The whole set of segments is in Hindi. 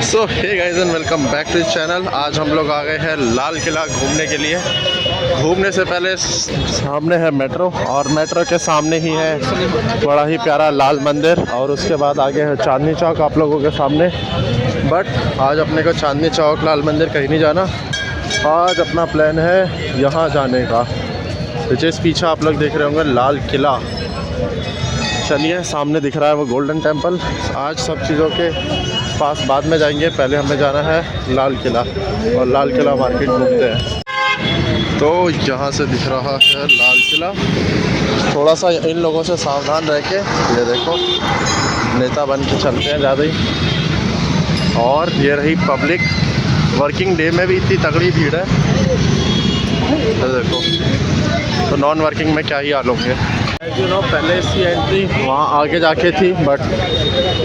So hey guys and welcome back to channel. आज हम लोग आ गए हैं लाल किला घूमने के लिए। घूमने से पहले सामने है मेट्रो और मेट्रो के सामने ही है बड़ा ही प्यारा लाल मंदिर और उसके बाद आगे है चांदनी चौक आप लोगों के सामने। बट आज अपने को चांदनी चौक लाल मंदिर कहीं नहीं जाना। आज अपना प्लान है यहाँ जाने का, जिस पीछे आप लोग देख रहे होंगे लाल किला। चलिए, सामने दिख रहा है वो गोल्डन टेम्पल। आज सब चीज़ों के पास बाद में जाएंगे, पहले हमें जाना है लाल किला और लाल किला मार्केट घूमते हैं। तो यहाँ से दिख रहा है लाल किला। थोड़ा सा इन लोगों से सावधान रह के, ये देखो नेता बन के चलते हैं ज़्यादा ही। और ये रही पब्लिक, वर्किंग डे में भी इतनी तगड़ी भीड़ है, ये देखो। तो नॉन वर्किंग में क्या ही हाल होंगे। यू नो, पहले इसकी एंट्री वहाँ आगे जाके थी, बट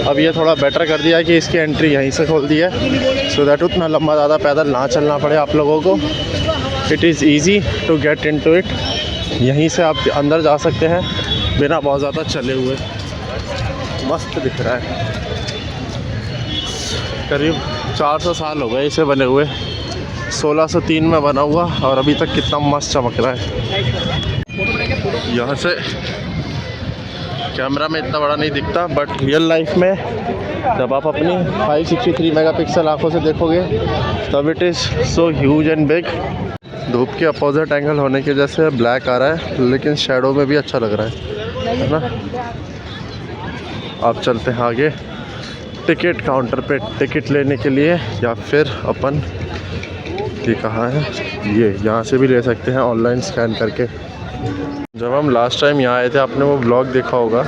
अब ये थोड़ा बेटर कर दिया है कि इसकी एंट्री यहीं से खोल दी है, सो दैट उतना लंबा ज़्यादा पैदल ना चलना पड़े आप लोगों को। It is easy to get into it. यहीं से आप अंदर जा सकते हैं बिना बहुत ज़्यादा चले हुए। मस्त दिख रहा है। करीब 400 साल हो गए इसे बने हुए, 1603 में बना हुआ और अभी तक कितना मस्त चमक रहा है। यहाँ से कैमरा में इतना बड़ा नहीं दिखता, बट रियल लाइफ में जब आप अपनी 563 मेगापिक्सल आंखों से देखोगे तब it is so huge and big. धूप के अपोजिट एंगल होने की वजह से ब्लैक आ रहा है, लेकिन शैडो में भी अच्छा लग रहा है ना। आप चलते हैं आगे टिकट काउंटर पे टिकट लेने के लिए, या फिर अपन ये कहाँ है, ये यहाँ से भी ले सकते हैं ऑनलाइन स्कैन करके। जब हम लास्ट टाइम यहाँ आए थे, आपने वो ब्लॉग देखा होगा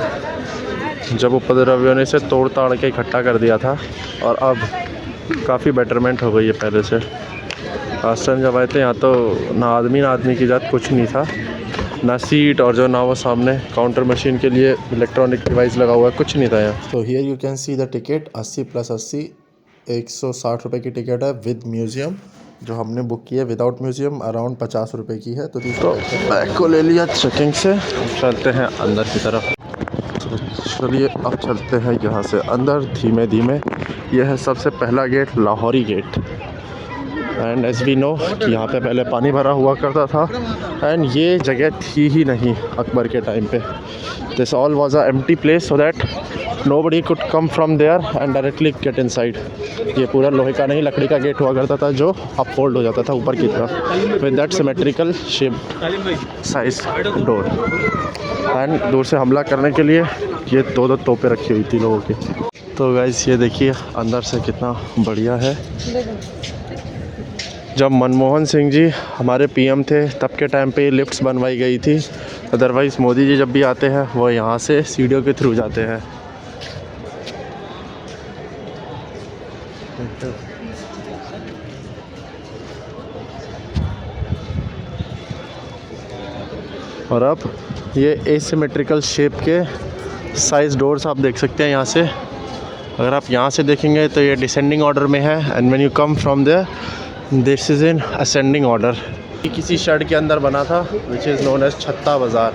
जब उपद्रवियों ने इसे तोड़ ताड़ के इकट्ठा कर दिया था, और अब काफ़ी बेटरमेंट हो गई है पहले से। लास्ट टाइम जब आए थे यहाँ तो ना आदमी की जात कुछ नहीं था, ना सीट और जो ना वो सामने काउंटर मशीन के लिए इलेक्ट्रॉनिक डिवाइस लगा हुआ है, कुछ नहीं था यहाँ। तो here you can see the ticket 80 + 80 160 रुपये की टिकट है विद म्यूज़ियम। जो हमने बुक की है विदाउट म्यूज़ियम अराउंड 50 रुपये की है। तो बैग को ले लिया चेकिंग से, चलते हैं अंदर की तरफ। तो चलिए अब चलते हैं यहाँ से अंदर धीमे धीमे। यह है सबसे पहला gate, Lahori gate. And as we know कि यहाँ पे पहले पानी भरा हुआ करता था एंड ये जगह थी ही नहीं अकबर के टाइम पे। This all was a empty place so that nobody could come from there and directly get inside। ये पूरा लोहे का नहीं, लकड़ी का गेट हुआ करता था जो अप फोल्ड हो जाता था ऊपर की तरफ with that symmetrical shape size door. And दूर से हमला करने के लिए ये दो तोपें रखी हुई थी लोगों की। तो गाइस ये देखिए अंदर से कितना बढ़िया है। जब मनमोहन सिंह जी हमारे पीएम थे तब के टाइम पे ये लिफ्ट्स बनवाई गई थी, अदरवाइज़ मोदी जी जब भी आते हैं वो यहाँ से सीढ़ियों के थ्रू जाते हैं। और अब ये एसिमेट्रिकल शेप के साइज़ डोर्स आप देख सकते हैं यहाँ से। अगर आप यहाँ से देखेंगे तो ये डिसेंडिंग ऑर्डर में है, and when you come from there this is in ascending order. किसी शेड के अंदर बना था विच इज़ नोन एज छत्ता बाज़ार।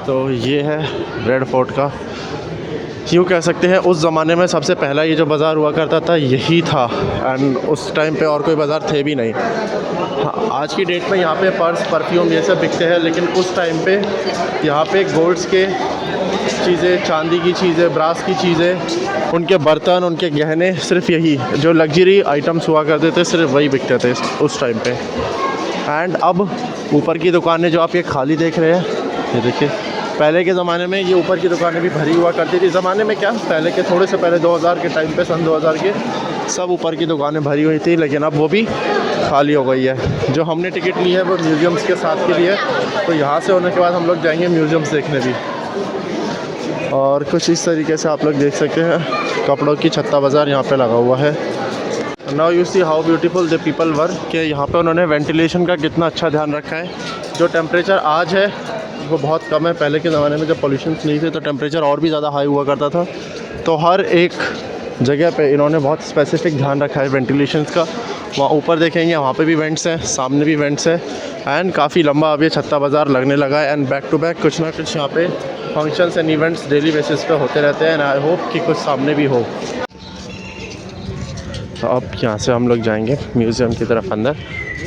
तो ये है रेड फोर्ट का, यूँ कह सकते हैं उस ज़माने में सबसे पहला ये जो बाज़ार हुआ करता था यही था। एंड उस टाइम पे और कोई बाज़ार थे भी नहीं। हाँ, आज की डेट में यहाँ पे पर्स परफ्यूम ये सब बिकते हैं, लेकिन उस टाइम पे यहाँ पे गोल्ड्स के चीज़ें, चांदी की चीज़ें, ब्रास की चीज़ें, उनके बर्तन, उनके गहने, सिर्फ यही जो लग्जरी आइटम्स हुआ करते थे सिर्फ वही बिकते थे उस टाइम पे। एंड अब ऊपर की दुकानें जो आप ये खाली देख रहे हैं, ये देखिए पहले के ज़माने में ये ऊपर की दुकानें भी भरी हुआ करती थी। ज़माने में क्या, पहले के थोड़े से पहले 2000 के टाइम पे, सन 2000 के, सब ऊपर की दुकानें भरी हुई थी, लेकिन अब वो भी खाली हो गई है। जो हमने टिकट ली है वो म्यूज़ियम्स के साथ के लिए, तो यहाँ से होने के बाद हम लोग जाएंगे म्यूज़ियम्स देखने भी। और कुछ इस तरीके से आप लोग देख सकते हैं कपड़ों की छत्ता बाज़ार यहाँ पे लगा हुआ है। Now you see how beautiful the people were, कि यहाँ पे उन्होंने वेंटिलेशन का कितना अच्छा ध्यान रखा है। जो टेम्परेचर आज है वो बहुत कम है, पहले के ज़माने में जब पॉल्यूशन नहीं थे तो टेम्परेचर और भी ज़्यादा हाई हुआ करता था। तो हर एक जगह पे इन्होंने बहुत स्पेसिफिक ध्यान रखा है वेंटिलेशन का। वहाँ ऊपर देखेंगे वहाँ पे भी वेंट्स हैं, सामने भी वेंट्स हैं, एंड काफ़ी लंबा अब ये छत्ता बाज़ार लगने लगा है। एंड बैक टू बैक कुछ ना कुछ यहाँ पे functions and events daily basis पे होते रहते हैं, एंड आई होप कि कुछ सामने भी हो। तो अब यहाँ से हम लोग जाएंगे म्यूज़ियम की तरफ अंदर।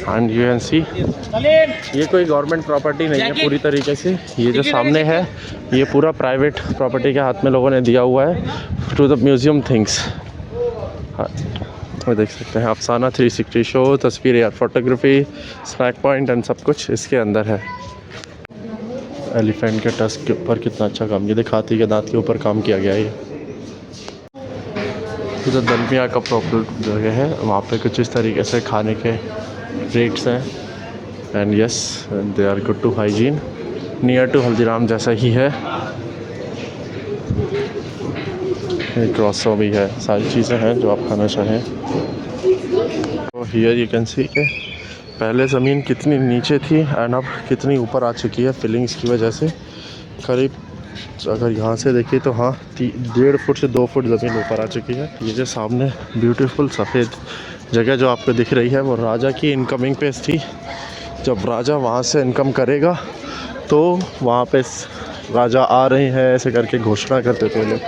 एंड यू कैन सी ये कोई गवर्नमेंट प्रॉपर्टी नहीं है पूरी तरीके से। ये जो सामने है ये पूरा प्राइवेट प्रॉपर्टी के हाथ में लोगों ने दिया हुआ है टू द म्यूज़ियम थिंग्स। वो देख सकते हैं अफसाना 360 शो, तस्वीर air photography, snack point and सब कुछ इसके अंदर है। एलिफेंट के टस्क के ऊपर कितना अच्छा काम, ये देख हाथी के दांत के ऊपर काम किया गया है। ये उधर दलमिया का प्रॉपर जगह है, वहाँ पे कुछ इस तरीके से खाने के रेट्स हैं। And yes they are good to hygiene, near to Haldiram जैसा ही है। क्रॉसो भी है, सारी चीज़ें हैं जो आप खाना चाहें। तो हियर यू कैन सी के पहले ज़मीन कितनी नीचे थी एंड अब कितनी ऊपर आ चुकी है फिलिंग्स की वजह से। करीब अगर यहाँ से देखिए तो हाँ 1.5 फुट से 2 फुट ज़मीन ऊपर आ चुकी है। ये जो सामने ब्यूटीफुल सफ़ेद जगह जो आपको दिख रही है वो राजा की इनकमिंग प्लेस थी। जब राजा वहाँ से इनकम करेगा तो वहाँ पे राजा आ रहे हैं ऐसे करके घोषणा करते थे लोग।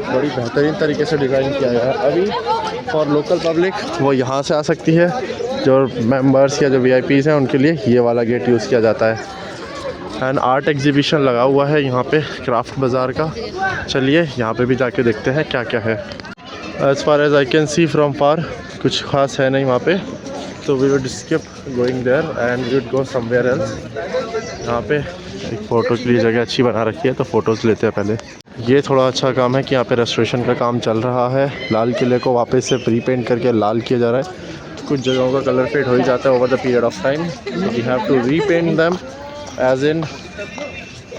बड़ी बेहतरीन तरीके से डिज़ाइन किया गया है। अभी फॉर लोकल पब्लिक वो यहाँ से आ सकती है, जो मेंबर्स या जो VIPs हैं उनके लिए ये वाला गेट यूज़ किया जाता है। एंड आर्ट एग्जीबिशन लगा हुआ है यहाँ पे क्राफ्ट बाज़ार का। चलिए यहाँ पे भी जाके देखते हैं क्या क्या है। As far as I can see from far कुछ खास है नहीं वहाँ पे, तो we would skip going there and we would go somewhere else. यहाँ पे एक फ़ोटो के लिए जगह अच्छी बना रखी है तो फ़ोटोज़ लेते हैं पहले। ये थोड़ा अच्छा काम है कि यहाँ पे रेस्टोरेशन का काम चल रहा है। लाल किले को वापस से प्री पेंट करके लाल किया जा रहा है। कुछ जगहों का कलर फेड हो ही जाता है over the period of time, we have to repaint them as in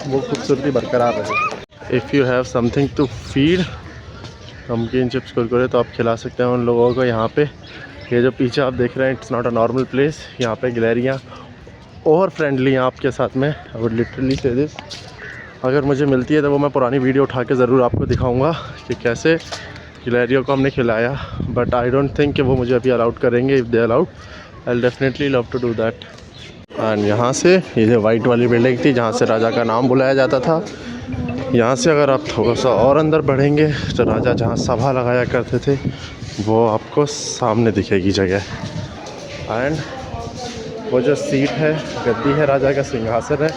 वो खूबसूरती बरकरार रहे। If you have something to feed, नमकीन चिप्स कुरकुरे, तो आप खिला सकते हैं उन लोगों को यहाँ पे। ये जो पीछे आप देख रहे हैं it's not a normal place. यहाँ पे गैलरियाँ ओवर फ्रेंडली हैं आपके साथ में। आई वुड लिटरली से दिस, अगर मुझे मिलती है तो वो मैं पुरानी वीडियो उठा के ज़रूर आपको दिखाऊंगा कि कैसे गिलहरियों को हमने खिलाया। बट आई डोंट थिंक कि वो मुझे अभी अलाउड करेंगे। If they allow I will definitely love to do that. And यहाँ से ये जो वाइट वाली बिल्डिंग थी जहाँ से राजा का नाम बुलाया जाता था, यहाँ से अगर आप थोड़ा सा और अंदर बढ़ेंगे तो राजा जहाँ सभा लगाया करते थे वो आपको सामने दिखेगी जगह। एंड वो जो सीट है, गद्दी है, राजा का सिंहासन है,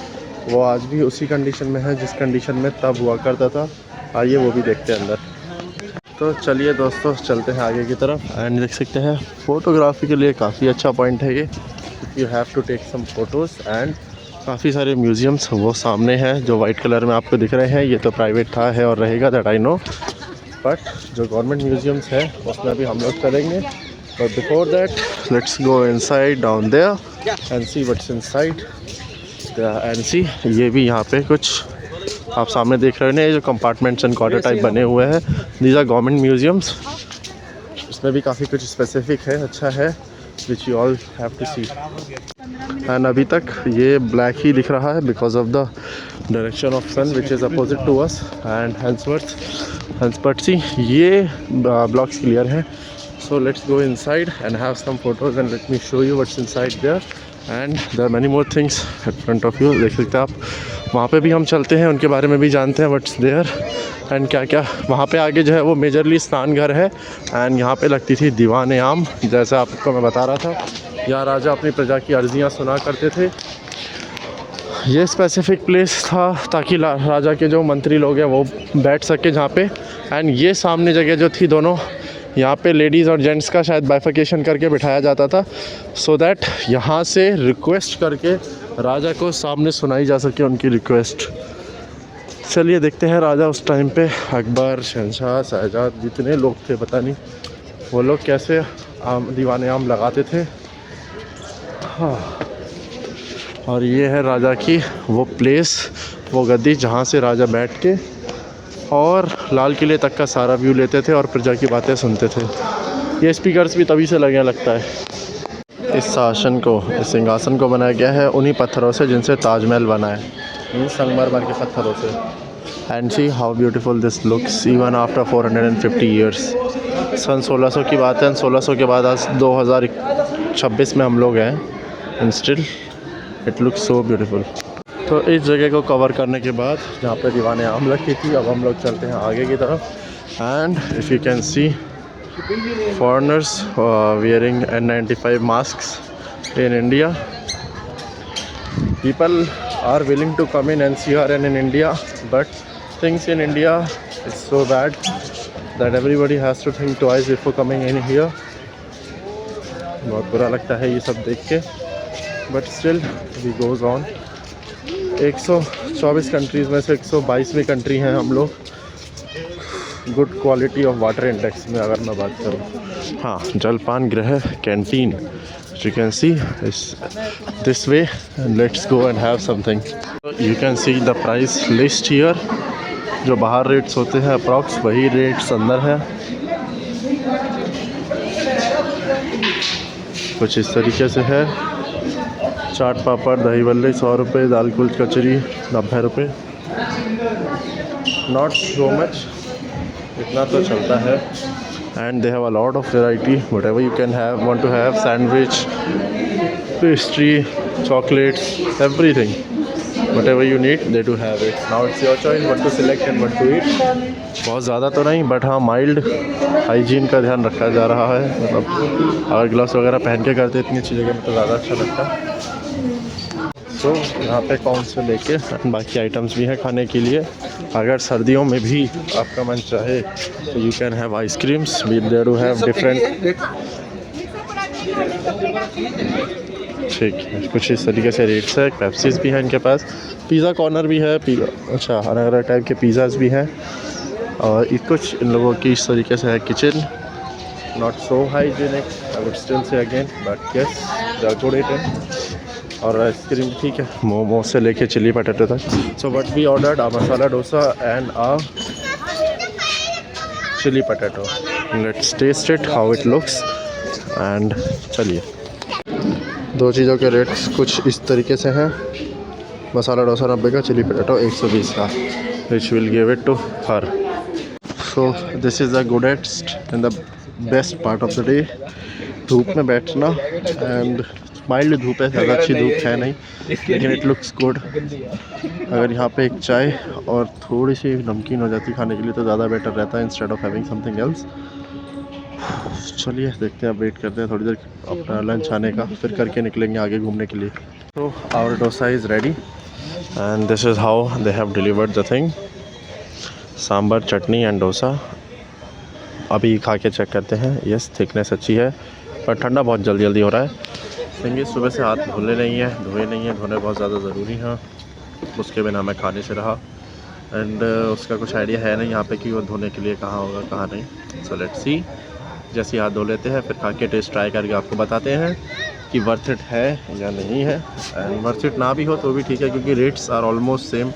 वो आज भी उसी कंडीशन में है जिस कंडीशन में तब हुआ करता था। आइए वो भी देखते हैं अंदर। तो चलिए दोस्तों चलते हैं आगे की तरफ। एंड देख सकते हैं फ़ोटोग्राफी के लिए काफ़ी अच्छा पॉइंट है ये। You have to take some photos. And काफ़ी सारे म्यूज़ियम्स वो सामने हैं जो वाइट कलर में आपको दिख रहे हैं। ये तो प्राइवेट था, है और रहेगा, दैट आई नो। बट जो गवर्नमेंट म्यूज़ियम्स हैं उसमें भी हम लोग चलेंगे। But before that let's go inside down there and see what's inside and see. ये भी यहाँ पे कुछ आप सामने देख रहे हैं, जो कंपार्टमेंट्स एंड क्वार्टर टाइप बने हुए हैं, दीज आर गवर्नमेंट म्यूज़ियम्स। इसमें भी काफ़ी कुछ स्पेसिफिक है, अच्छा है, which you all have to see. And अभी तक ये ब्लैक ही दिख रहा है because of the direction of sun which is opposite to us. And हैंसवर्थ सी ये ब्लॉक्स क्लियर है। So let's go inside and have some photos and let me show you what's inside there. And there are many more things at front of you. देख सकते हैं आप, वहाँ पे भी हम चलते हैं, उनके बारे में भी जानते हैं व्हाट्स देयर एंड क्या क्या। वहाँ पे आगे जो है वो मेजरली स्नान घर है। एंड यहाँ पे लगती थी दीवाने आम, जैसा आपको मैं बता रहा था। यहाँ राजा अपनी प्रजा की अर्जियाँ सुना करते थे। ये स्पेसिफिक प्लेस था ताकि राजा के जो मंत्री लोग हैं वो बैठ सके जहाँ पे। एंड ये सामने जगह जो थी दोनों, यहाँ पे लेडीज़ और जेंट्स का शायद बाइफिकेशन करके बिठाया जाता था, सो दैट यहाँ से रिक्वेस्ट करके राजा को सामने सुनाई जा सके उनकी रिक्वेस्ट। चलिए देखते हैं राजा उस टाइम पे, अकबर, शहंशाह, शहजाद, जितने लोग थे पता नहीं वो लोग कैसे दीवाने आम लगाते थे। हाँ, और ये है राजा की वो प्लेस, वो गद्दी जहाँ से राजा बैठ के और लाल किले तक का सारा व्यू लेते थे और प्रजा की बातें सुनते थे। ये स्पीकर्स भी तभी से लगे लगता है। इस शासन को, इस सिंहासन को बनाया गया है उन्हीं पत्थरों से जिनसे ताजमहल बना है, इन संगमरमर के पत्थरों से। And see how beautiful this looks even after 450 years. सन 1600 की बात है, 1600 के बाद आज 2026 में हम लोग हैं and still it looks so beautiful. तो इस जगह को कवर करने के बाद जहाँ पे दीवाने आम लगी थी, अब हम लोग चलते हैं आगे की तरफ। And if you can C foreigners wearing N95 masks in India. People are willing to come in NCR and in India, but things in India is so bad that everybody has to think twice before coming in here. बहुत बुरा लगता है ये सब देख के, but still we goes on. 124 countries में से 122वीं कंट्री हैं हम लोग good quality of water index में अगर मैं बात करूँ। हाँ, जलपान गृह canteen, you can see is this way, and let's go and have something. You can see the price list here. जो बाहर रेट्स होते हैं अप्रॉक्स वही रेट्स अंदर है। कुछ इस तरीके से है। चाट पापड़ दही बल्ले 100 रुपये, दाल कुल्च कचरी 90 रुपये। नॉट सो मच, इतना तो चलता है। And they have a lot of variety, whatever you can have, want to have sandwich, pastry, chocolates, everything, whatever you need they do have it. Now it's your choice what to select and what to eat. बहुत ज़्यादा तो नहीं, बट हाँ माइल्ड हाइजीन का ध्यान रखा जा रहा है। मतलब अगर ग्लव्स वगैरह पहन के करते इतनी अच्छी जगह में तो ज़्यादा अच्छा लगता। तो यहाँ पे कौन से लेके बाकी आइटम्स भी हैं खाने के लिए। अगर सर्दियों में भी आपका मन चाहे तो you can have ice creams, we there do have different. ठीक है, कुछ इस तरीके से रेट्स है। पेप्सीज भी है इनके पास, पिज़्ज़ा कॉर्नर भी है, अच्छा अलग अलग टाइप के पिज़्ज़ाज भी हैं। और कुछ इन लोगों की इस तरीके से है kitchen, not so hygienic I would still say again, but yes they are good eating. और आइसक्रीम ठीक है, मोमो से लेके चिली पटेटो तक। So what we ordered a masala dosa and a chilli potato. Let's taste it how it looks and चलिए। दो चीज़ों के रेट्स कुछ इस तरीके से हैं। मसाला डोसा 90 का, चिली पटेटो 120 का, which will give it to her. So this is the goodest and the best part of the day, धूप में बैठना। एंड माइल्ड धूप है, ज़्यादा अच्छी धूप है नहीं, लेकिन इट लुक्स गुड। अगर यहाँ पे एक चाय और थोड़ी सी नमकीन हो जाती खाने के लिए तो ज़्यादा बेटर रहता है instead of having something else. चलिए देखते हैं, वेट करते हैं थोड़ी देर अपना लंच आने का, फिर करके निकलेंगे आगे घूमने के लिए। तो our dosa is ready and this is how they have delivered the thing. Sambar, chutney and dosa. अभी खा के चेक करते हैं। यस, थिकनेस अच्छी है पर ठंडा बहुत जल्दी जल्दी हो रहा है। सिंगी सुबह से हाथ धुले नहीं है, धोने बहुत ज़्यादा ज़रूरी हैं, उसके बिना मैं खाने से रहा। एंड उसका कुछ आइडिया है नहीं यहाँ पे कि वो धोने के लिए कहाँ होगा कहाँ नहीं। सो लेट्स सी, जैसे हाथ धो लेते हैं फिर खा के टेस्ट ट्राई करके आपको बताते हैं कि वर्थ इट है या नहीं है। एंड वर्थ इट ना भी हो तो भी ठीक है, क्योंकि रेट्स आर ऑलमोस्ट सेम।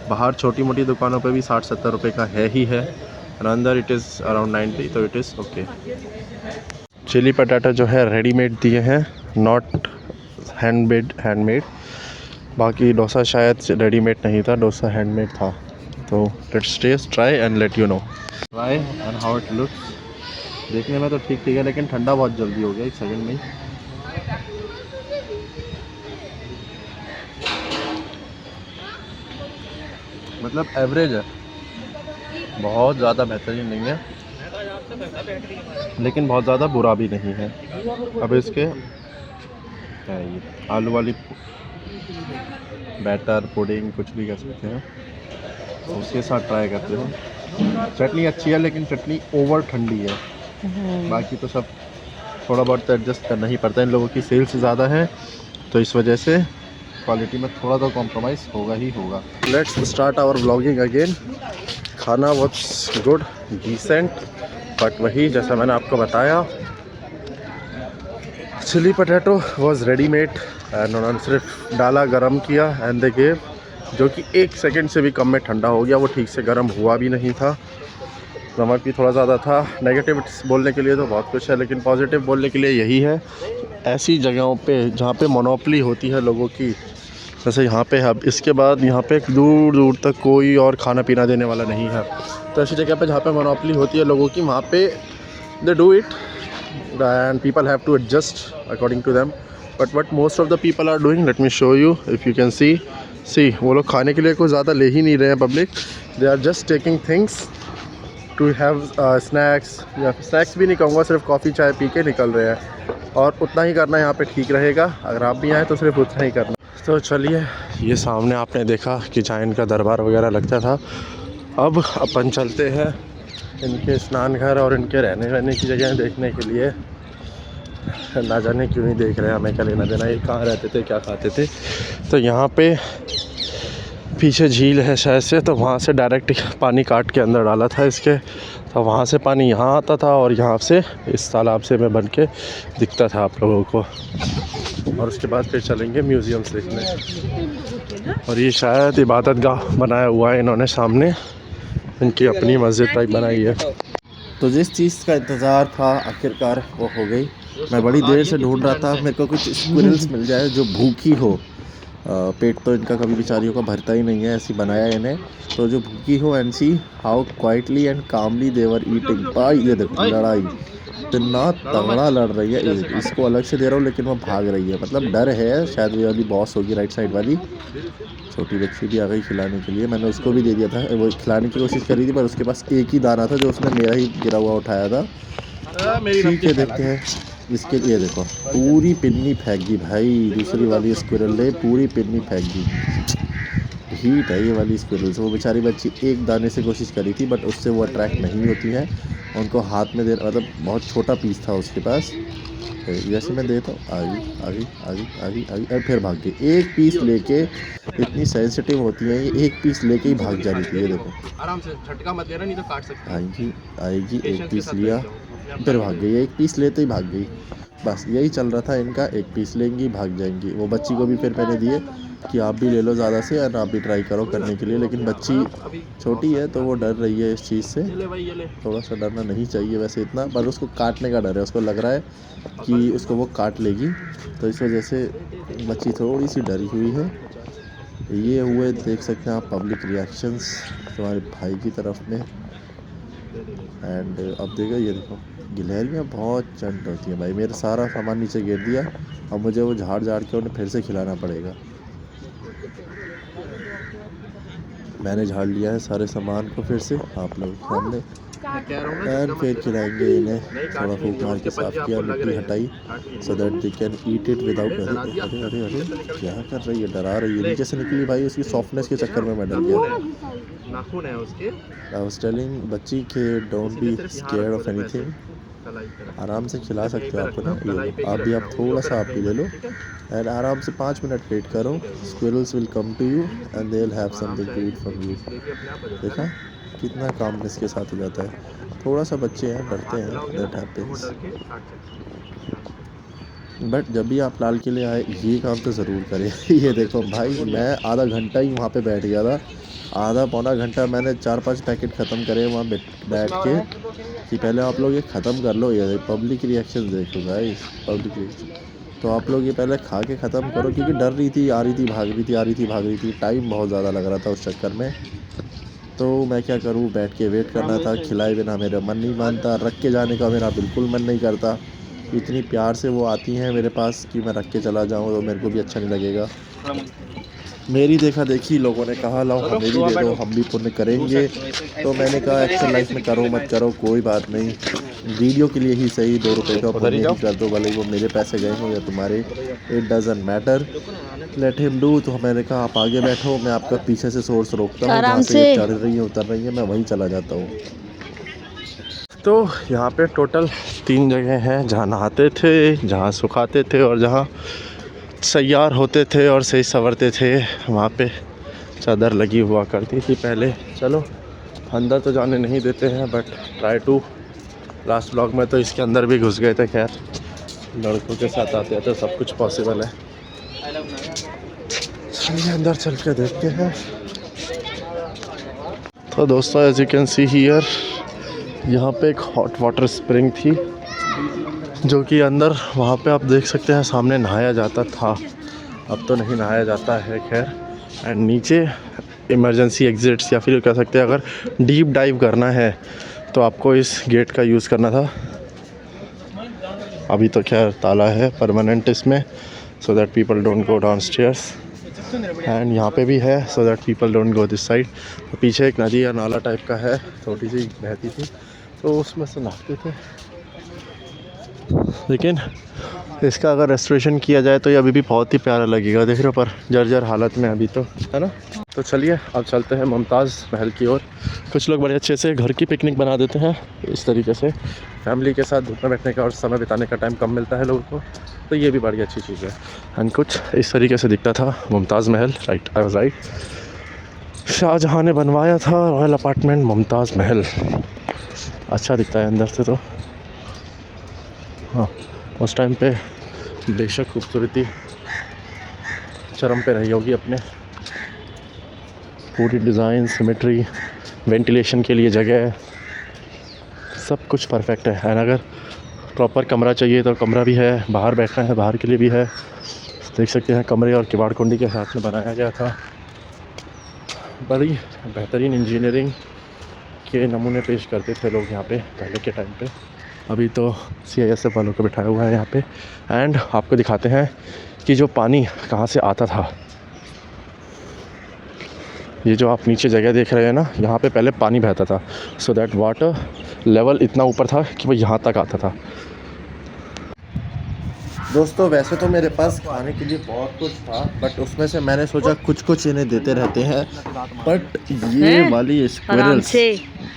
बाहर छोटी मोटी दुकानों पे भी 60-70 रुपये का है ही है, और अंदर इट इज़ अराउंड 90, तो इट इज़ ओके। चिली पटाटा जो है रेडीमेड दिए हैं, नॉट हैंडमेड। बाकी डोसा शायद रेडीमेड नहीं था, डोसा हैंडमेड था। तो let's taste, try and let you know. Try and how it looks. देखने में तो ठीक है, लेकिन ठंडा बहुत जल्दी हो गया, एक सेकंड में। मतलब एवरेज है, बहुत ज़्यादा बेहतरीन नहीं है, लेकिन बहुत ज़्यादा बुरा भी नहीं है। अब इसके ये आलू वाली बैटर, पुडिंग, कुछ भी कह सकते हैं, तो उसके साथ ट्राई करते हैं। चटनी अच्छी है, लेकिन चटनी ओवर ठंडी है। बाकी तो सब थोड़ा बहुत एडजस्ट करना ही पड़ता है। इन लोगों की सेल्स ज़्यादा है तो इस वजह से क्वालिटी में थोड़ा तो कॉम्प्रोमाइज़ होगा ही होगा। Let's start our vlogging again. खाना वाज गुड, डिसेंट, बट वही जैसा मैंने आपको बताया, chilli potato was readymade and उन्होंने सिर्फ डाला, गरम किया एंड दे गेव, जो कि 1 सेकंड से भी कम में ठंडा हो गया। वो ठीक से गर्म हुआ भी नहीं था, नमक भी थोड़ा ज़्यादा था। नेगेटिव बोलने के लिए तो बहुत कुछ है, लेकिन पॉजिटिव बोलने के लिए यही है, ऐसी जगहों पे जहाँ पे मोनोपोली होती है लोगों की, जैसे यहाँ पे है, इसके बाद यहाँ पे दूर दूर तक कोई और खाना पीना देने वाला नहीं है। तो ऐसी जगह पे जहाँ पे मोनोपोली होती है लोगों की, वहाँ पे they do it and people have to adjust according to them, but what most of the people are doing, let me show you if you can see वो लोग खाने के लिए कुछ ज़्यादा ले ही नहीं रहे हैं public, they are just taking things to have snacks, या स्नैक्स भी नहीं कहूँगा, सिर्फ कॉफ़ी चाय पी के निकल रहे हैं। और उतना ही करना यहाँ पे ठीक रहेगा, अगर आप भी आएँ तो सिर्फ उतना ही करना। तो चलिए, ये सामने आपने देखा कि जहाँ इनका दरबार वगैरह लगता था, अब अपन चलते हैं इनके स्नान घर और इनके रहने वहने की जगह देखने के लिए। ना जाने क्यों ही देख रहे हैं, हमें क्या लेना देना, ये कहाँ रहते थे, क्या खाते थे। तो यहाँ पे पीछे झील है शायद से, तो वहाँ से डायरेक्ट पानी काट के अंदर डाला था इसके, तो वहाँ से पानी यहाँ आता था और यहाँ से इस तालाब से में बन के दिखता था आप लोगों को। और उसके बाद फिर चलेंगे म्यूज़ियम्स देखने। और ये शायद इबादत गाह बनाया हुआ है इन्होंने, सामने इनकी अपनी मस्जिद टाइप बनाई है। तो जिस चीज़ का इंतज़ार था आखिरकार वो हो गई। मैं बड़ी देर से ढूंढ रहा था मेरे को कुछ स्क्विरल्स मिल जाए जो भूखी हो। पेट तो इनका कभी बेचारियों का भरता ही नहीं है, ऐसी बनाया है इन्हें, तो जो भूखी हो and see how quietly and calmly they're eating. भाई ये देखो लड़ाई, इतना तगड़ा लड़ रही है। इसको अलग से दे रहा हूँ लेकिन वो भाग रही है, मतलब डर है शायद ये वाली बॉस होगी राइट साइड वाली। छोटी बच्ची भी आ गई खिलाने के लिए, मैंने उसको भी दे दिया था, वो खिलाने की कोशिश कर रही थी पर उसके पास एक ही दाना था जो उसने मेरा ही गिरा हुआ उठाया था। ठीक है, देखते हैं इसके लिए। देखो पूरी पिन्नी फेंक दी भाई, दूसरी वाली स्क्विरल ने पूरी पिन्नी फेंक दी। हीट है ये वाली स्क्विरल से। वो बेचारी बच्ची एक दाने से कोशिश करी थी बट उससे वो अट्रैक्ट नहीं होती हैं, उनको हाथ में दे, मतलब बहुत छोटा पीस था उसके पास, जैसे मैं देता हूँ आगी और फिर भाग गई। एक पीस लेके, इतनी सेंसिटिव होती है ये, एक पीस लेके ही भाग जा रही थी। ये देखो आराम से झटका मत देना नहीं तो काट सकते। आएगी एक पीस लिया फिर भाग गई, एक पीस लेते ही भाग गई। बस यही चल रहा था इनका, एक पीस लेंगी भाग जाएंगी। वो बच्ची को भी फिर मैंने दिए कि आप भी ले लो ज़्यादा से और आप भी ट्राई करो करने के लिए, लेकिन बच्ची छोटी है तो वो डर रही है इस चीज़ से। थोड़ा सा डरना नहीं चाहिए वैसे इतना, पर उसको काटने का डर है, उसको लग रहा है कि उसको वो काट लेगी, तो इस वजह से बच्ची थोड़ी सी डरी हुई है। ये हुए देख सकते हैं आप पब्लिक रिएक्शंस तुम्हारे भाई की तरफ में। एंड अब देखो ये देखो गिलहरियाँ बहुत चंट होती हैं भाई। मेरा सारा सामान नीचे गिर दिया, अब मुझे वो झाड़ के उन्हें फिर से खिलाना पड़ेगा। मैंने झाड़ लिया है सारे सामान को फिर से आप लोगों के सामने, एंड फिर खिलाएंगे इन्हें। थोड़ा फूक मार के साफ़ किया, मिट्टी हटाई, so that they can eat it without. अरे अरे अरे क्या कर रही है, डरा रही है। नीचे से निकली भाई, उसकी सॉफ्टनेस के चक्कर में मैं डर गया। नाखून है उसके। आई वाज टेलिंग बच्ची के don't be scared of anything, आराम से खिला सकते हो आपको ना। ये आप भी, आप थोड़ा सा आप भी ले लो एंड आराम से 5 मिनट वेट करो। Squirrels will come to you and they will have something to eat from you. देखा कितना कामनेस के साथ हो जाता है। थोड़ा सा बच्चे हैं, डरते हैं, दैट हैपेंस, बट जब भी आप लाल किले आए ये काम तो ज़रूर करें। ये देखो भाई, मैं आधा घंटा ही वहाँ पे बैठ गया था, आधा पौना घंटा मैंने 4-5 पैकेट ख़त्म करे वहाँ बैठ के कि पहले आप लोग ये ख़त्म कर लो। ये पब्लिक रिएक्शन देखो गाइस, पब्लिक रिएक्शन। तो आप लोग ये पहले खा के ख़त्म करो, क्योंकि डर रही थी, आ रही थी, भाग रही थी, आ रही थी, भाग रही थी, टाइम बहुत ज़्यादा लग रहा था उस चक्कर में। तो मैं क्या करूँ, बैठ के वेट करना था। खिलाए बिना मेरा मन नहीं मानता, रख के जाने का मेरा बिल्कुल मन नहीं करता। इतनी प्यार से वो आती हैं मेरे पास कि मैं रख के चला जाऊँ तो मेरे को भी अच्छा नहीं लगेगा। मेरी देखा देखी लोगों ने कहा लाओ हमें भी दे दो, हम भी पुण्य करेंगे। तो मैंने कहा एक्शन लाइफ में करो मत करो कोई बात नहीं, वीडियो के लिए ही सही 2 रुपये का पुण्य ही कर दो, भले वो मेरे पैसे गए हों या तुम्हारे, it doesn't matter, let him do. तो मैंने कहा आप आगे बैठो, मैं आपका पीछे से सोर्स रोकता हूँ, जहाँ से चढ़ रही है उतर रही है मैं वहीं चला जाता हूँ। तो यहाँ पे टोटल 3 जगह हैं जहाँ नहाते थे, जहाँ सुखाते थे और जहाँ सैयार होते थे और सही संवरते थे। वहाँ पे चादर लगी हुआ करती थी पहले। चलो अंदर तो जाने नहीं देते हैं, but try to. Last blog में तो इसके अंदर भी घुस गए थे। खैर लड़कों के साथ आते हैं तो सब कुछ पॉसिबल है। चलिए अंदर चल के देखते हैं। तो दोस्तों as you can see here, यहाँ पे एक हॉट वाटर स्प्रिंग थी जो कि अंदर वहाँ पे आप देख सकते हैं सामने नहाया जाता था, अब तो नहीं नहाया जाता है खैर। एंड नीचे इमरजेंसी एग्जिट्स, या फिर कह सकते हैं अगर डीप डाइव करना है तो आपको इस गेट का यूज़ करना था। अभी तो खैर ताला है परमानेंट इसमें, so that people don't go down stairs. And यहाँ पे भी है so that people don't go this side. तो पीछे एक नदी या नाला टाइप का है, छोटी सी बहती थी, तो उसमें से नहाते थे। लेकिन इसका अगर रेस्टोरेशन किया जाए तो ये अभी भी बहुत ही प्यारा लगेगा। देख रहे हो, पर जर्जर हालत में अभी तो है ना। तो चलिए अब चलते हैं मुमताज़ महल की ओर। कुछ लोग बड़े अच्छे से घर की पिकनिक बना देते हैं इस तरीके से, फैमिली के साथ धूप में बैठने का और समय बिताने का टाइम कम मिलता है लोगों को, तो ये भी बड़ी अच्छी चीज़ है। एंड कुछ इस तरीके से दिखता था Mumtaz Mahal. Right, I was right. Shahjahan ने बनवाया था रॉयल अपार्टमेंट मुमताज़ महल। अच्छा दिखता है अंदर से तो। हाँ, उस टाइम पे बेशक खूबसूरती चरम पे रही होगी अपने। पूरी डिज़ाइन, सिमेट्री, वेंटिलेशन के लिए जगह, सब कुछ परफेक्ट है। एंड अगर प्रॉपर कमरा चाहिए तो कमरा भी है, बाहर बैठना है बाहर के लिए भी है। देख सकते हैं कमरे और किवाड़ कुंडी के साथ में बनाया गया था। बड़ी बेहतरीन इंजीनियरिंग के नमूने पेश करते थे लोग यहाँ पे पहले के टाइम पे। अभी तो CISF वालों को बिठाया हुआ है यहाँ पे। एंड आपको दिखाते हैं कि जो पानी कहाँ से आता था। ये जो आप नीचे जगह देख रहे हैं ना, यहाँ पे पहले पानी बहता था, सो दैट वाटर लेवल इतना ऊपर था कि वो यहाँ तक आता था। दोस्तों वैसे तो मेरे पास खाने के लिए बहुत कुछ था, बट उसमें से मैंने सोचा कुछ कुछ इन्हें देते रहते हैं। बट ये वाली स्क्विरल्स,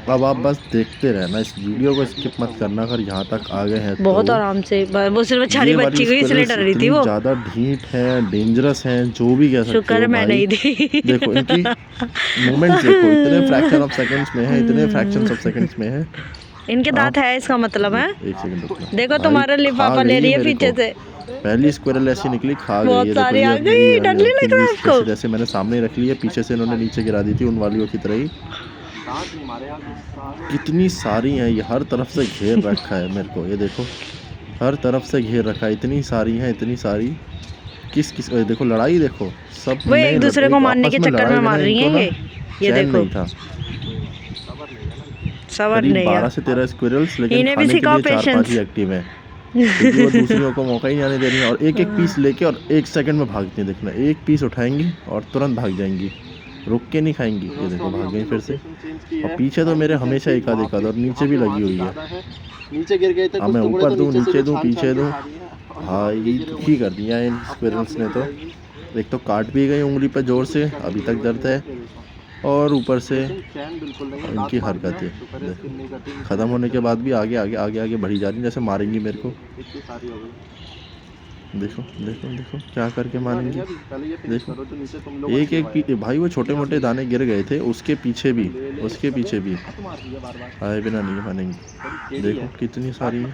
अब आप बस देखते रहना, इस वीडियो को स्किप मत करना। अगर यहाँ तक आ गए हैं बहुत तो आराम से, वो सिर्फ बेचारी बच्ची को इसलिए डर रही थी। वो ज़्यादा ढीठ है, डेंजरस है, जो भी कह सकते हो। शुक्र है मैं नहीं थी। देखो इनकी मूवमेंट्स देखो, इतने फ्रैक्शन ऑफ सेकंड्स में है, इतने फ्रैक्शन ऑफ सेकंड्स में है। इनके दांत है, इसका मतलब है। एक सेकंड रुकना। देखो तुम्हारा लिफाफा ले रही है पीछे से। पहली स्क्विरल ऐसी निकली, खा गई। बहुत सारी आ गई, डर नहीं लग रहा है आपको? जैसे मैंने सामने रख ली है, पीछे से इन्होंने नीचे गिरा दी थी उन वालियों की तरह ही। कितनी सारी हैं, ये हर तरफ से घेर रखा है मेरे को। ये देखो हर तरफ से घेर रखा है, इतनी सारी हैं, इतनी सारी। किस किस देखो लड़ाई देखो, सब वो एक दूसरे को मारने के चक्कर में मार रही हैं ये देखो। सबर नहीं है 12 से 13 स्क्विरल्स, लेकिन इन्हें भी खाने के सिखाओ लिए 4-5 पेशेंस। ही एक्टिव हैं। क्योंकि वो दूसरों को मौका ही नहीं आने दे रही हैं, और एक एक पीस लेके और 1 सेकंड में भागती हैं। देखना, एक पीस उठाएंगी और तुरंत भाग जाएंगी, रुक के नहीं खाएंगी। ये देखो भाग गई फिर से। और पीछे तो मेरे हमेशा एक आध और नीचे भी लगी हुई है। नीचे गिर गए थे, मैं ऊपर दूँ, नीचे दूँ, पीछे दूँ। हाँ, ये दुखी कर दिया इन स्क्विरल्स ने तो। एक तो काट भी गई उंगली पर जोर से, अभी तक दर्द है, और ऊपर से इनकी हरकतें ख़त्म होने के बाद भी आगे आगे आगे आगे बढ़ी जा रही, जैसे मारेंगी मेरे को। देखो देखो देखो क्या करके मारेंगी। देखो एक एक भाई, वो छोटे मोटे दाने गिर गए थे, उसके पीछे भी आए बिना नहीं मानेंगे। देखो कितनी सारी है।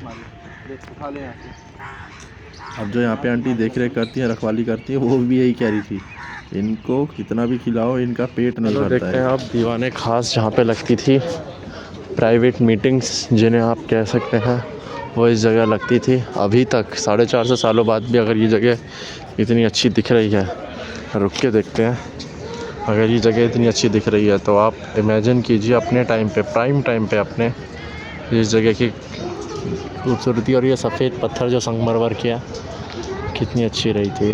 अब जो यहाँ पे आंटी देख रेख करती है, रखवाली करती है, वो भी यही कह रही थी, इनको कितना भी खिलाओ इनका पेट नहीं भरता है। देखते हैं आप दीवाने खास जहाँ पे लगती थी प्राइवेट मीटिंग्स, जिन्हें आप कह सकते हैं, वो इस जगह लगती थी। अभी तक 450 सालों बाद भी अगर ये जगह इतनी अच्छी दिख रही है, रुक के देखते हैं। अगर ये जगह इतनी अच्छी दिख रही है तो आप इमेजिन कीजिए अपने टाइम पे, प्राइम टाइम पे अपने, इस जगह की खूबसूरती। और ये सफ़ेद पत्थर जो संगमरमर किया, कितनी अच्छी रही थी।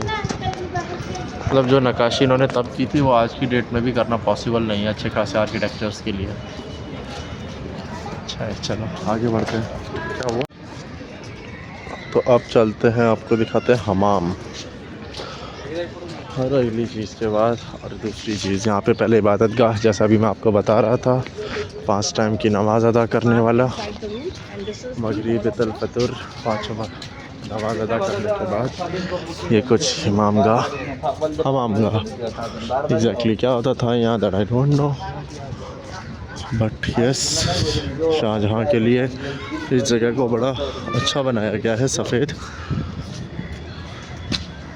मतलब जो नक्काशी इन्होंने तब की थी, वो आज की डेट में भी करना पॉसिबल नहीं है अच्छे खासे आर्किटेक्चर्स के लिए। अच्छा है, चलो आगे बढ़ते हैं। क्या हुआ? तो अब चलते हैं, आपको दिखाते हैं हमाम। हर अगली चीज़ के बाद और दूसरी चीज़, यहाँ पे पहले इबादत गाह, जैसा भी मैं आपको बता रहा था, 5 टाइम की नमाज़ अदा करने वाला। मगरिब तल फतुर 5 वक्त नमाज़ अदा करने के बाद ये कुछ हमाम गाह एग्जैक्टली क्या होता था यहाँ, that I don't know, but yes Shahjahan के लिए इस जगह को बड़ा अच्छा बनाया गया है, सफ़ेद।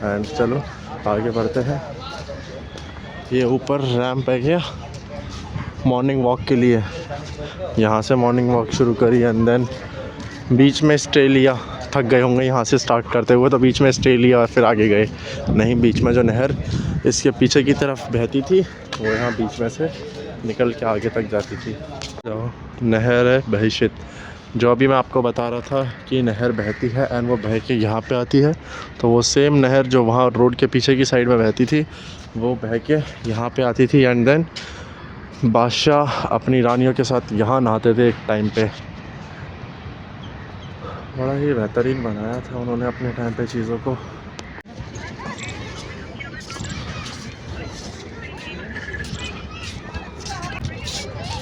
एंड चलो आगे बढ़ते हैं। ये ऊपर रैंप है क्या मॉर्निंग वॉक के लिए, यहाँ से मॉर्निंग वॉक शुरू करी एंड देन बीच में स्टे लिया। थक गए होंगे यहाँ से स्टार्ट करते हुए, तो बीच में स्टे लिया और फिर आगे गए। नहीं, बीच में जो नहर इसके पीछे की तरफ बहती थी, वो यहाँ बीच में से निकल के आगे तक जाती थी। जो नहर है बहिशित, जो अभी मैं आपको बता रहा था कि नहर बहती है एंड वो बह के यहाँ पे आती है, तो वो सेम नहर जो वहाँ रोड के पीछे की साइड में बहती थी वो बह के यहाँ पे आती थी। एंड देन बादशाह अपनी रानियों के साथ यहाँ नहाते थे एक टाइम पे। बड़ा ही बेहतरीन बनाया था उन्होंने अपने टाइम पे चीज़ों को।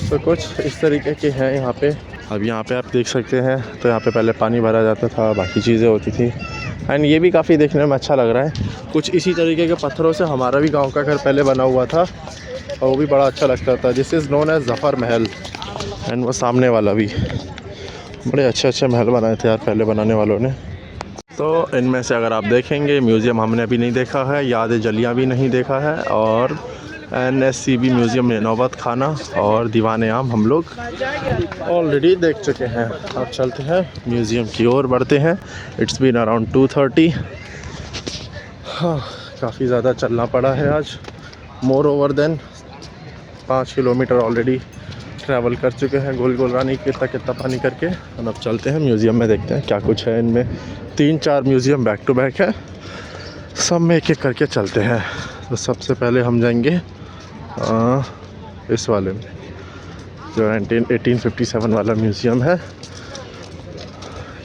तो कुछ इस तरीके के हैं यहाँ पे। अब यहाँ पे आप देख सकते हैं, तो यहाँ पे पहले पानी भरा जाता था, बाकी चीज़ें होती थी। एंड ये भी काफ़ी देखने में अच्छा लग रहा है। कुछ इसी तरीके के पत्थरों से हमारा भी गांव का घर पहले बना हुआ था और वो भी बड़ा अच्छा लगता था। This is known as Zafar Mahal. And वो सामने वाला भी बड़े अच्छे अच्छे महल बनाए थे यार पहले बनाने वालों ने। तो इनमें से अगर आप देखेंगे, म्यूज़ियम हमने अभी नहीं देखा है, याद जलियाँ भी नहीं देखा है, और NSCB म्यूज़ियम में नौबत खाना और दीवाने आम हम लोग ऑलरेडी देख चुके हैं। अब चलते हैं म्यूज़ियम की ओर बढ़ते हैं। It's been around 2:30। हाँ, काफ़ी ज़्यादा चलना पड़ा है आज। More over than 5 kilometre already travel कर चुके हैं गोल गोल रानी कितना पानी करके। और अब चलते हैं म्यूज़ियम में, देखते हैं क्या कुछ है इनमें। 3-4 म्यूज़ियम बैक टू बैक है, सब में एक एक करके चलते हैं। तो सबसे पहले हम जाएंगे इस वाले में, जो 1857 वाला म्यूज़ियम है।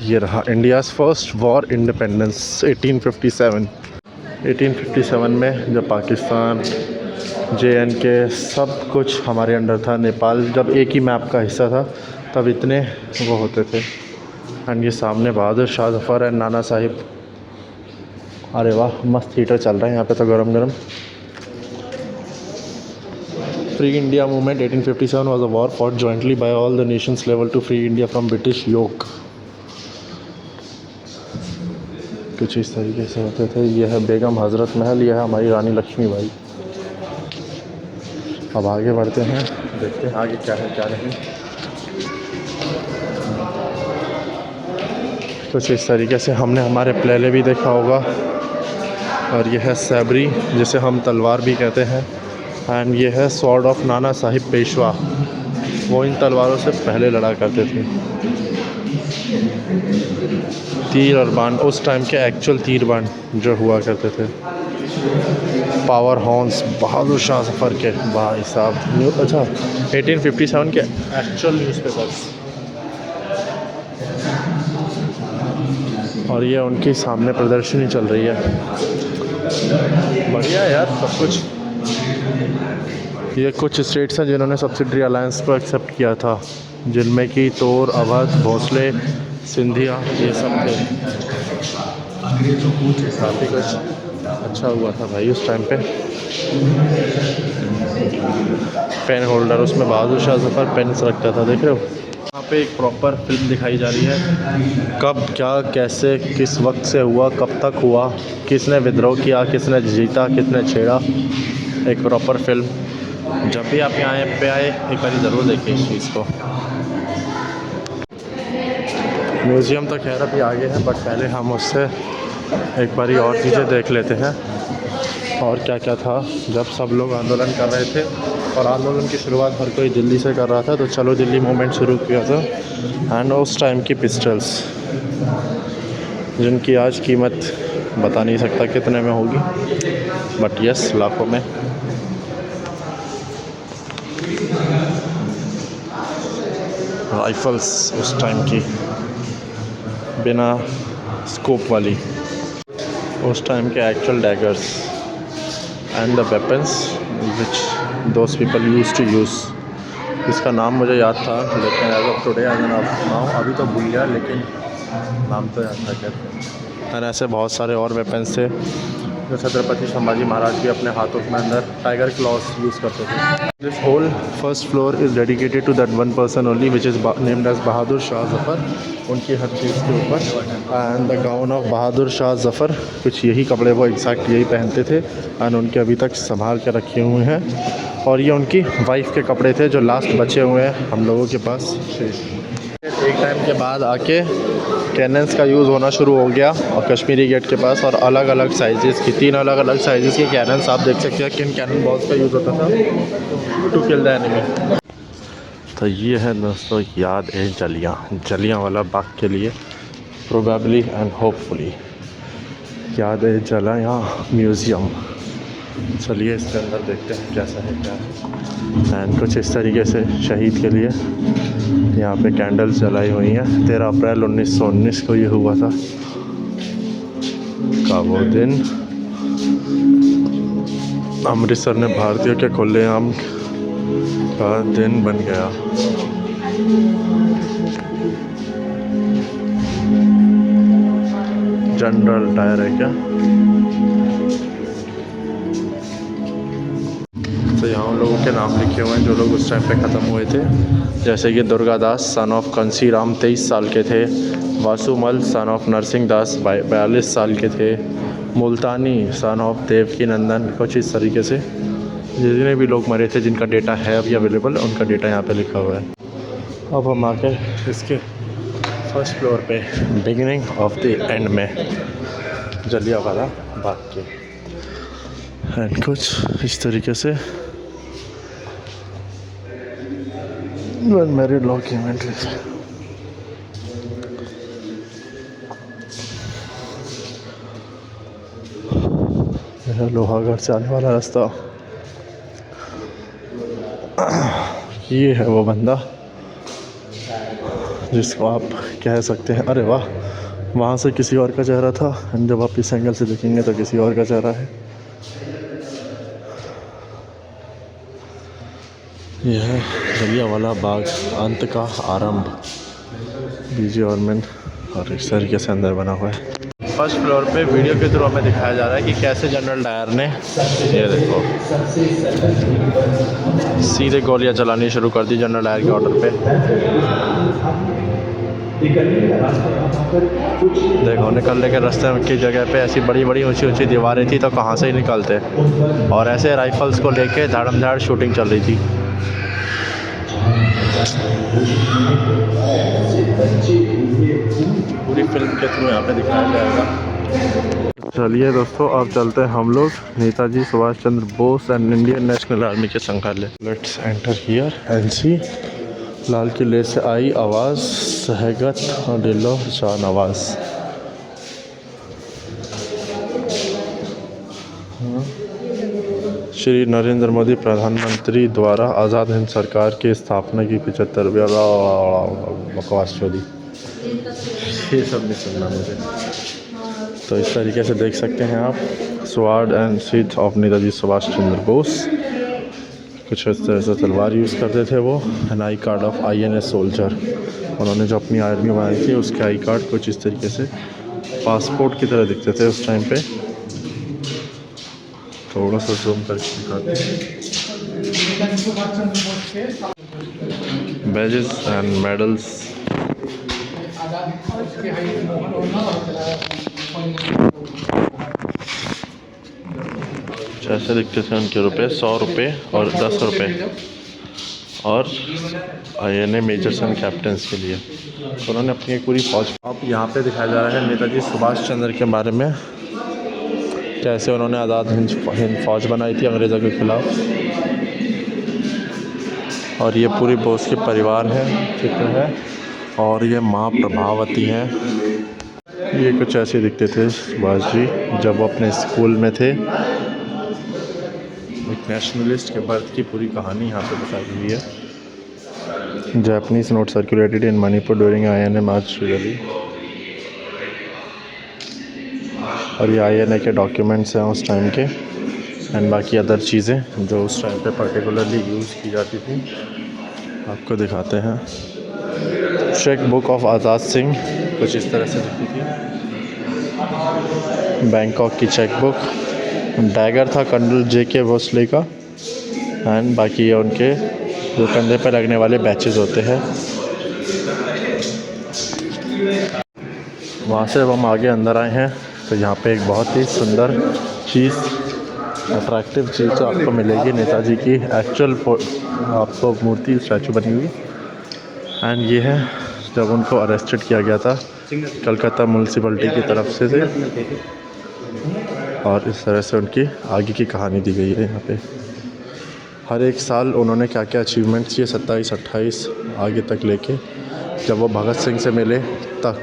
ये रहा, इंडियाज़ फर्स्ट वॉर इंडिपेंडेंस 1857 में जब पाकिस्तान JNK सब कुछ हमारे अंडर था। नेपाल जब एक ही मैप का हिस्सा था तब इतने वो होते थे। एंड ये सामने बहादुर शाह ज़फ़र एंड नाना साहिब। अरे वाह, मस्त हीटर चल रहा है यहाँ पे तो गरम गरम। Free India movement 1857 was a war fought jointly by all the nations level to free India from British yoke। कुछ इस तरीके से होते थे। यह है बेगम हज़रत महल, यह है हमारी रानी लक्ष्मीबाई। अब आगे बढ़ते हैं, देखते हैं आगे क्या है क्या नहीं। कुछ इस तरीके से हमने हमारे प्लेले भी देखा होगा। और यह है सैबरी, जिसे हम तलवार भी कहते हैं। एंड ये है स्वॉर्ड ऑफ नाना साहिब पेशवा, वो इन तलवारों से पहले लड़ा करते थे। तीर और बाण, उस टाइम के एक्चुअल तीर बाण जो हुआ करते थे। पावर हॉर्न्स बहादुर शाह ज़फ़र के, भाई साहब। अच्छा, 1857 के एक्चुअल न्यूज़पेपर्स। और ये उनकी सामने प्रदर्शनी चल रही है। बढ़िया यार सब कुछ। ये कुछ स्टेट्स हैं जिन्होंने सब्सिडरी अलायंस को एक्सेप्ट किया था, जिनमें कि तोर, अवध, भोसले, सिंधिया, ये सब थे। काफ़ी कुछ अच्छा हुआ था भाई उस टाइम पे। पेन होल्डर, उसमें बहादुर शाह ज़फ़र पेन्स रखता था, देख रहे हो। यहाँ पे एक प्रॉपर फिल्म दिखाई जा रही है, कब क्या कैसे किस वक्त से हुआ, कब तक हुआ, किसने विद्रोह किया, किसने जीता, किसने छेड़ा। एक प्रॉपर फिल्म। जब भी आप यहाँ पे आए एक बार ज़रूर देखिए इस चीज़ को। म्यूज़ियम तो खैर अभी आगे है, बट पहले हम उससे एक बारी और चीज़ें देख लेते हैं। और क्या क्या था जब सब लोग आंदोलन कर रहे थे। और आंदोलन की शुरुआत हर कोई दिल्ली से कर रहा था, तो चलो दिल्ली मूवमेंट शुरू किया था। एंड उस टाइम की पिस्टल्स, जिनकी आज कीमत बता नहीं सकता कितने में होगी, बट यस लाखों में। राइफल्स उस टाइम की, बिना स्कोप वाली, उस टाइम के actual daggers and the weapons which those people use to use. इसका नाम मुझे याद था, लेकिन एज ऑफ टुडे आई नाम अभी तो भूल गया, लेकिन नाम तो याद था क्या। और ऐसे बहुत सारे और वेपन्स थे जो छत्रपति संभाजी महाराज भी अपने हाथों में अंदर टाइगर क्लॉस यूज़ करते थे। This whole first floor is dedicated to that one person only which is named as Bahadur Shah Zafar. उनकी हर चीज़ के ऊपर। And the gown of Bahadur Shah Zafar, कुछ यही कपड़े वो एग्जैक्ट यही पहनते थे। एंड उनके अभी तक संभाल के रखे हुए हैं। और ये उनकी वाइफ के कपड़े थे जो लास्ट बचे हुए हैं हम लोगों के पास। एक टाइम के बाद आके कैनन्स का यूज़ होना शुरू हो गया और कश्मीरी गेट के पास, और अलग अलग साइज़ की 3 अलग अलग साइज़ के कैनन्स आप देख सकते हैं किन कैनन बॉल्स का यूज़ होता था टू किल द एनिमी। तो ये है दोस्तों याद है जलियांवाला बाग के लिए प्रोबेबली एंड होपफुली याद है जलियां म्यूज़ियम। चलिए इसके अंदर देखते हैं कैसा है क्या है। एंड कुछ इस तरीके से शहीद के लिए यहाँ पे कैंडल्स जलाई हुई हैं। 13 अप्रैल 1919 को ये हुआ था का वो दिन। अमृतसर ने भारतीयों के खुलेआम का दिन बन गया। जनरल डायर है क्या? तो यहाँ उन लोगों के नाम लिखे हुए हैं जो लोग उस टाइम पे ख़त्म हुए थे, जैसे कि दुर्गादास सन ऑफ कंसीराम 23 साल के थे, वासुमल सन ऑफ नरसिंह दास 42 साल के थे, मुल्तानी सन ऑफ देवकी नंदन। कुछ इस तरीके से जितने भी लोग मरे थे जिनका डेटा है अभी अवेलेबल, उनका डेटा यहाँ पे लिखा हुआ है। अब हम आके इसके फर्स्ट फ्लोर पे बिगिनिंग ऑफ द एंड में जलियांवाला बाग के एंड कुछ इस तरीके से अनमैरिड लॉ की इन्वेंट्री। यह लोहागढ़ से आने वाला रास्ता। ये है वो बंदा जिसको आप कह सकते हैं, अरे वाह, वहाँ से किसी और का चेहरा था एंड जब आप इस एंगल से देखेंगे तो किसी और का चेहरा है। यह है जलियांवाला बाग अंत का आरंभ, बीजी गवर्नमेंट और इस तरीके से अंदर बना हुआ है। फर्स्ट फ्लोर पे वीडियो के थ्रू हमें दिखाया जा रहा है कि कैसे जनरल डायर ने, ये देखो, सीधे गोलियां चलानी शुरू कर दी जनरल डायर के ऑर्डर पे। देखो निकलने के रास्ते की जगह पे ऐसी बड़ी बड़ी ऊंची ऊंची दीवारें थी तो कहाँ से ही निकलते, और ऐसे राइफल्स को लेके धड़म धड़ शूटिंग चल रही थी। पूरी फिल्म के थ्रू यहाँ पे दिखाया जाएगा। चलिए दोस्तों अब चलते हैं हम लोग Netaji Subhash Chandra Bose and Indian national army के संग्रहालय। Let's enter here and see. लाल किले से आई आवाज़, सहगत और दिलो शाहनवाज़। श्री नरेंद्र मोदी प्रधानमंत्री द्वारा आज़ाद हिंद सरकार की स्थापना की 75वीं। बकवास चोरी, ये सब नहीं सुनना मुझे। तो इस तरीके से देख सकते हैं आप sword and shield of Netaji Subhash Chandra Bose. कुछ इस तरह से तलवार यूज़ करते थे वो। An I card of INS soldier, उन्होंने जो अपनी आर्मी बनाई थी उसके आई कार्ड कुछ इस तरीके से पासपोर्ट की तरह दिखते थे उस टाइम पे। थोड़ा सा जूम करके दिखाते हैं। बैजेस एंड मेडल्स, ऐसे दिखते थे उनके रुपए। 100 रुपये और 10 रुपये, और INA मेजर्स एंड कैप्टन्स के लिए तो उन्होंने अपनी एक पूरी फौज। अब यहाँ पे दिखाया जा रहा है नेताजी सुभाष चंद्र के बारे में, कैसे उन्होंने आज़ाद हिंद फौज बनाई थी अंग्रेज़ों के खिलाफ। और ये पूरी बोस के परिवार है, चित्र है, और ये माँ प्रभावती हैं। ये कुछ ऐसे दिखते थे सुभाष जी जब वो अपने स्कूल में थे। एक नेशनलिस्ट के बर्थ की पूरी कहानी यहाँ पे बताई हुई है। Japanese note circulated in Manipur during INA March rally. और ये INA के डॉक्यूमेंट्स हैं उस टाइम के, एंड बाकी अदर चीज़ें जो उस टाइम पे पर्टिकुलरली यूज़ की जाती थी आपको दिखाते हैं। चेक बुक ऑफ आज़ाद सिंह कुछ इस तरह से दिखती थी। बैंकॉक की चेक बुक। डैगर था कर्नल JK भोसले का, एंड बाकी ये उनके जो कंधे पर लगने वाले बैचेस होते हैं। वहाँ से अब हम आगे अंदर आए हैं तो यहाँ पे एक बहुत ही सुंदर चीज़, अट्रैक्टिव चीज़ आपको मिलेगी। नेताजी की एक्चुअल आपको मूर्ति, स्टैचू बनी हुई। एंड ये है जब उनको अरेस्टेड किया गया था कलकत्ता म्यूनसिपैलिटी की तरफ से और इस तरह से उनकी आगे की कहानी दी गई है यहाँ पे। हर एक साल उन्होंने क्या क्या अचीवमेंट्स किए 27-28 आगे तक लेके, जब वो भगत सिंह से मिले तक।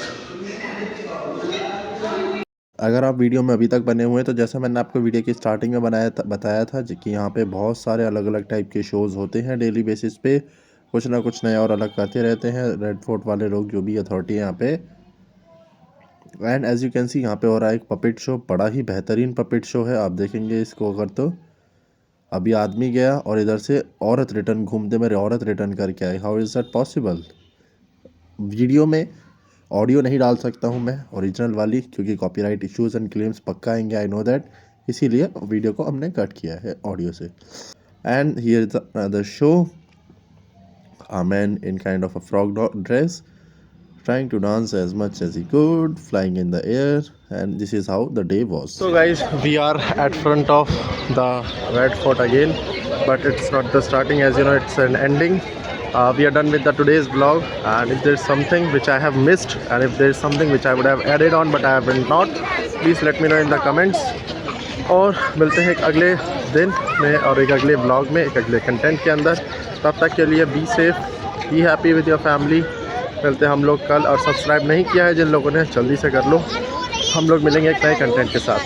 अगर आप वीडियो में अभी तक बने हुए हैं तो जैसा मैंने आपको वीडियो की स्टार्टिंग में बताया था कि यहाँ पे बहुत सारे अलग अलग टाइप के शोज़ होते हैं डेली बेसिस पे, कुछ ना कुछ नया और अलग करते रहते हैं रेड फोर्ट वाले लोग, जो भी अथॉरिटी है यहाँ पे। And as you can see यहाँ पे हो रहा है एक पपेट शो, बड़ा ही बेहतरीन पपेट शो है। आप देखेंगे इसको अगर तो अभी आदमी गया और इधर से औरत रिटर्न घूमते मेरे औरत रिटर्न करके आई। How is that possible? Video में ऑडियो नहीं डाल सकता हूँ मैं ओरिजिनल वाली, क्योंकि कॉपीराइट इश्यूज एंड क्लेम्स पक्का आएंगे, आई नो दैट, इसीलिए वीडियो को हमने कट किया है ऑडियो से। And here is another show, a man in kind of a frog dress trying to dance as much as he could, flying in the air, and this is how the day was. So guys, we are at front of the Red Fort again, but it's not the starting, as you know, it's an ending. We are done with the today's vlog, and if there's something which I have missed, and if there's something which I would have added on but I have not, please let me know in the comments. और मिलते हैं एक अगले दिन में और एक अगले vlog में, एक अगले कंटेंट के अंदर। तब तक के लिए be safe, be happy with your family. मिलते हैं हम लोग कल, और सब्सक्राइब नहीं किया है जिन लोगों ने जल्दी से कर लो। हम लोग मिलेंगे एक नए कंटेंट के साथ।